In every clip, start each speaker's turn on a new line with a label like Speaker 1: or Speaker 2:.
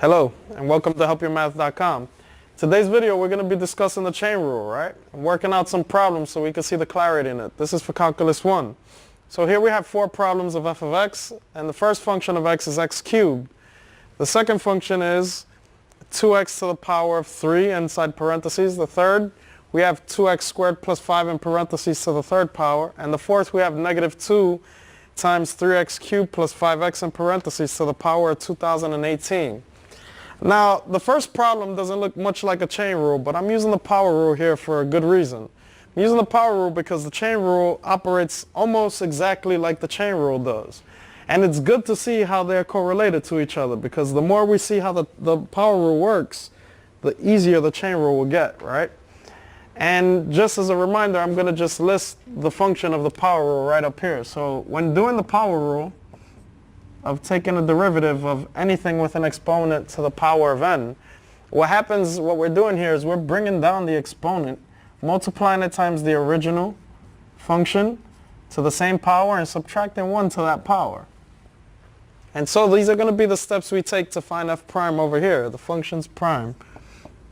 Speaker 1: Hello, and welcome to HelpYourMath.com. Today's video, we're going to be discussing the chain rule, right? And working out some problems so we can see the clarity in it. This is for Calculus 1. So here we have 4 problems of f of x, and the first function of x is x cubed. The second function is 2x to the power of 3 inside parentheses. The third, we have 2x squared plus 5 in parentheses to the third power. And the fourth, we have negative 2 times 3x cubed plus 5x in parentheses to the power of 2018. Now, the first problem doesn't look much like a chain rule, but I'm using the power rule here for a good reason. I'm using the power rule because the chain rule operates almost exactly like the chain rule does. And it's good to see how they're correlated to each other, because the more we see how the power rule works, the easier the chain rule will get, right? And just as a reminder, I'm going to just list the function of the power rule right up here. So when doing the power rule of taking a derivative of anything with an exponent to the power of n, what we're doing here is we're bringing down the exponent, multiplying it times the original function to the same power and subtracting 1 to that power. And so these are going to be the steps we take to find f prime over here, the function's prime.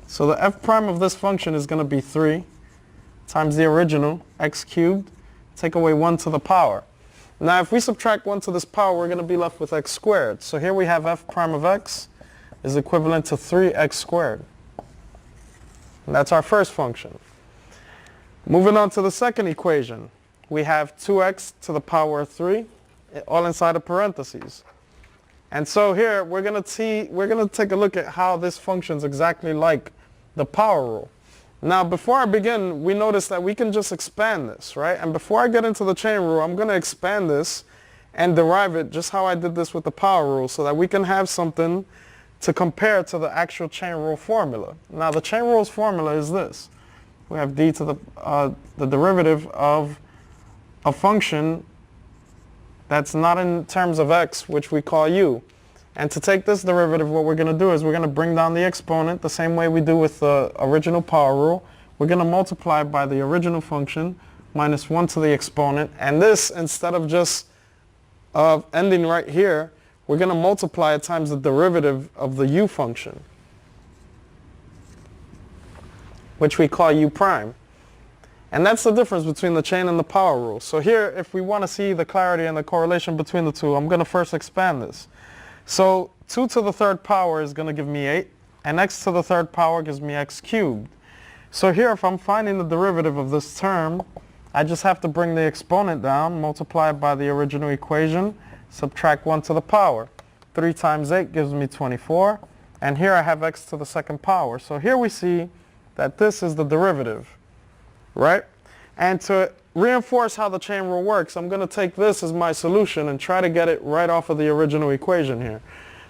Speaker 1: So the f prime of this function is going to be 3 times the original, x cubed, take away 1 to the power. Now if we subtract 1 to this power, we're going to be left with x squared. So here we have f prime of x is equivalent to 3x squared. And that's our first function. Moving on to the second equation, we have 2x to the power of 3, all inside of parentheses. And so here we're going to take a look at how this functions exactly like the power rule. Now before I begin, we notice that we can just expand this, right? And before I get into the chain rule, I'm going to expand this and derive it just how I did this with the power rule, so that we can have something to compare to the actual chain rule formula. Now the chain rule's formula is this. We have d to the derivative of a function that's not in terms of x, which we call u. And to take this derivative, what we're going to do is we're going to bring down the exponent the same way we do with the original power rule. We're going to multiply by the original function minus 1 to the exponent. And this, instead of just ending right here, we're going to multiply it times the derivative of the u function, which we call u prime. And that's the difference between the chain and the power rule. So here, if we want to see the clarity and the correlation between the two, I'm going to first expand this. So 2 to the third power is going to give me 8, and x to the third power gives me x cubed. So here, if I'm finding the derivative of this term, I just have to bring the exponent down, multiply it by the original equation, subtract 1 to the power. 3 times 8 gives me 24, and here I have x to the second power. So here we see that this is the derivative, right? And to reinforce how the chain rule works, I'm going to take this as my solution and try to get it right off of the original equation here.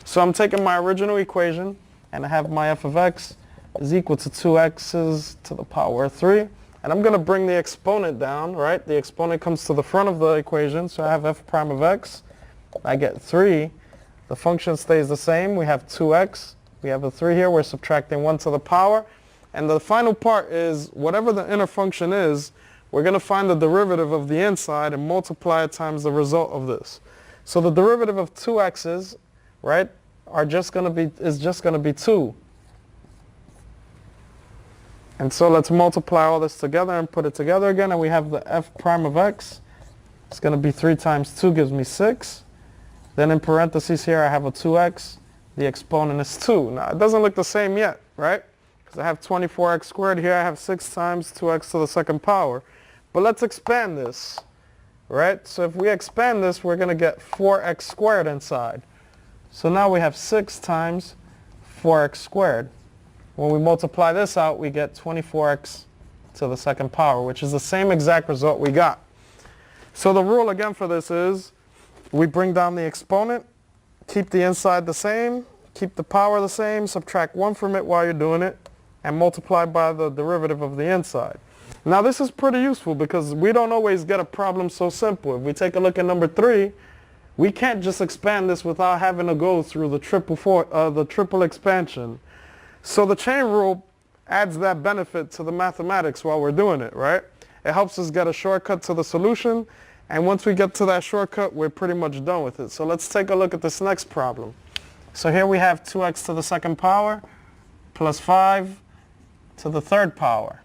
Speaker 1: So I'm taking my original equation, and I have my f of x is equal to 2x's to the power of 3. And I'm going to bring the exponent down, right? The exponent comes to the front of the equation, so I have f prime of x. I get 3. The function stays the same. We have 2x. We have a 3 here. We're subtracting 1 to the power. And the final part is, whatever the inner function is, we're going to find the derivative of the inside and multiply it times the result of this. So the derivative of 2x's, right, is just going to be 2. And so let's multiply all this together and put it together again, and we have the f prime of x. It's going to be 3 times 2 gives me 6. Then in parentheses here I have a 2x. The exponent is 2. Now it doesn't look the same yet, right? Because I have 24x squared here. I have 6 times 2x to the second power. But let's expand this, right? So if we expand this, we're going to get 4x squared inside. So now we have 6 times 4x squared. When we multiply this out, we get 24x to the second power, which is the same exact result we got. So the rule again for this is we bring down the exponent, keep the inside the same, keep the power the same, subtract 1 from it while you're doing it, and multiply by the derivative of the inside. Now this is pretty useful because we don't always get a problem so simple. If we take a look at number 3, we can't just expand this without having to go through the triple expansion. So the chain rule adds that benefit to the mathematics while we're doing it, right? It helps us get a shortcut to the solution, and once we get to that shortcut, we're pretty much done with it. So let's take a look at this next problem. So here we have 2x to the second power plus 5 to the third power.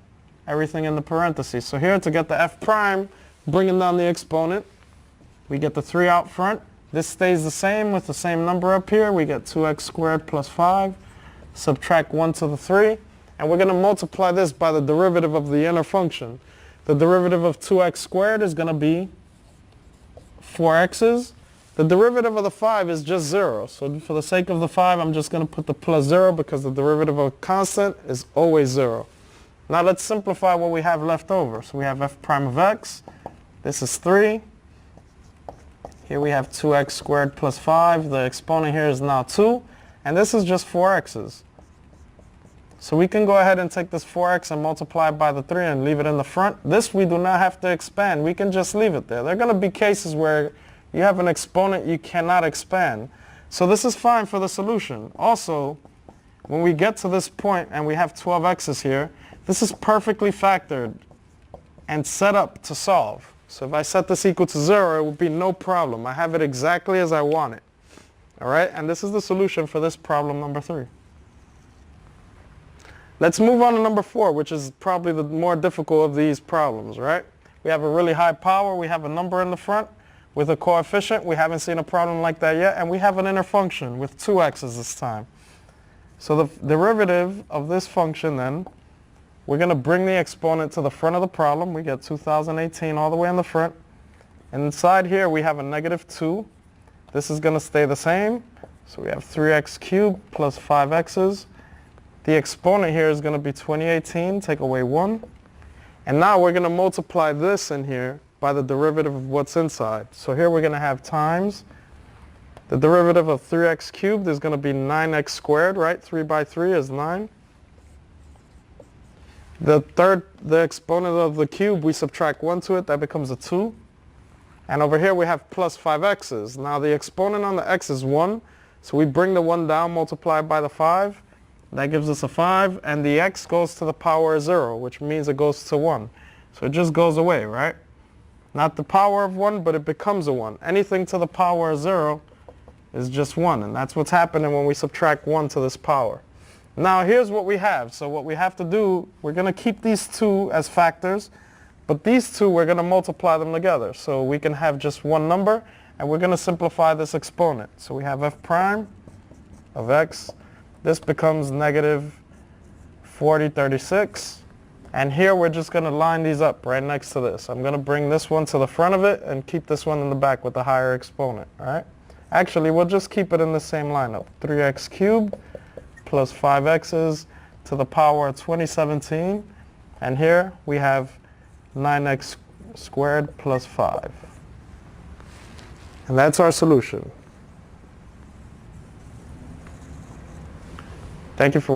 Speaker 1: Everything in the parentheses. So here to get the f prime, bringing down the exponent, we get the 3 out front. This stays the same with the same number up here. We get 2x squared plus 5. Subtract 1 to the 3. And we're going to multiply this by the derivative of the inner function. The derivative of 2x squared is going to be 4x's. The derivative of the 5 is just 0. So for the sake of the 5, I'm just going to put the plus 0 because the derivative of a constant is always 0. Now let's simplify what we have left over. So we have f prime of x. This is 3. Here we have 2x squared plus 5. The exponent here is now 2. And this is just 4x's. So we can go ahead and take this 4x and multiply it by the 3 and leave it in the front. This we do not have to expand. We can just leave it there. There are going to be cases where you have an exponent you cannot expand. So this is fine for the solution. Also, when we get to this point and we have 12x's here, this is perfectly factored and set up to solve. So if I set this equal to 0, it would be no problem. I have it exactly as I want it. All right, and this is the solution for this problem number 3. Let's move on to number 4, which is probably the more difficult of these problems, right? We have a really high power. We have a number in the front with a coefficient. We haven't seen a problem like that yet. And we have an inner function with 2x's this time. So the derivative of this function then, we're going to bring the exponent to the front of the problem. We get 2018 all the way in the front. And inside here we have a negative 2. This is going to stay the same. So we have 3x cubed plus 5x's. The exponent here is going to be 2018. Take away 1. And now we're going to multiply this in here by the derivative of what's inside. So here we're going to have times. The derivative of 3x cubed is going to be 9x squared, right? 3 by 3 is 9. The exponent of the cube, we subtract 1 to it. That becomes a 2. And over here we have plus 5x's. Now the exponent on the x is 1. So we bring the 1 down, multiply by the 5. That gives us a 5. And the x goes to the power of 0, which means it goes to 1. So it just goes away, right? Not the power of 1, but it becomes a 1. Anything to the power of 0 is just 1. And that's what's happening when we subtract 1 to this power. Now here's what we have. So what we have to do, we're going to keep these two as factors, but these two we're going to multiply them together. So we can have just one number, and we're going to simplify this exponent. So we have f prime of x. This becomes negative 4036. And here we're just going to line these up right next to this. I'm going to bring this one to the front of it and keep this one in the back with the higher exponent. All right? Actually, we'll just keep it in the same lineup. 3x cubed plus 5x's to the power of 2017. And here we have 9x squared plus 5. And that's our solution. Thank you for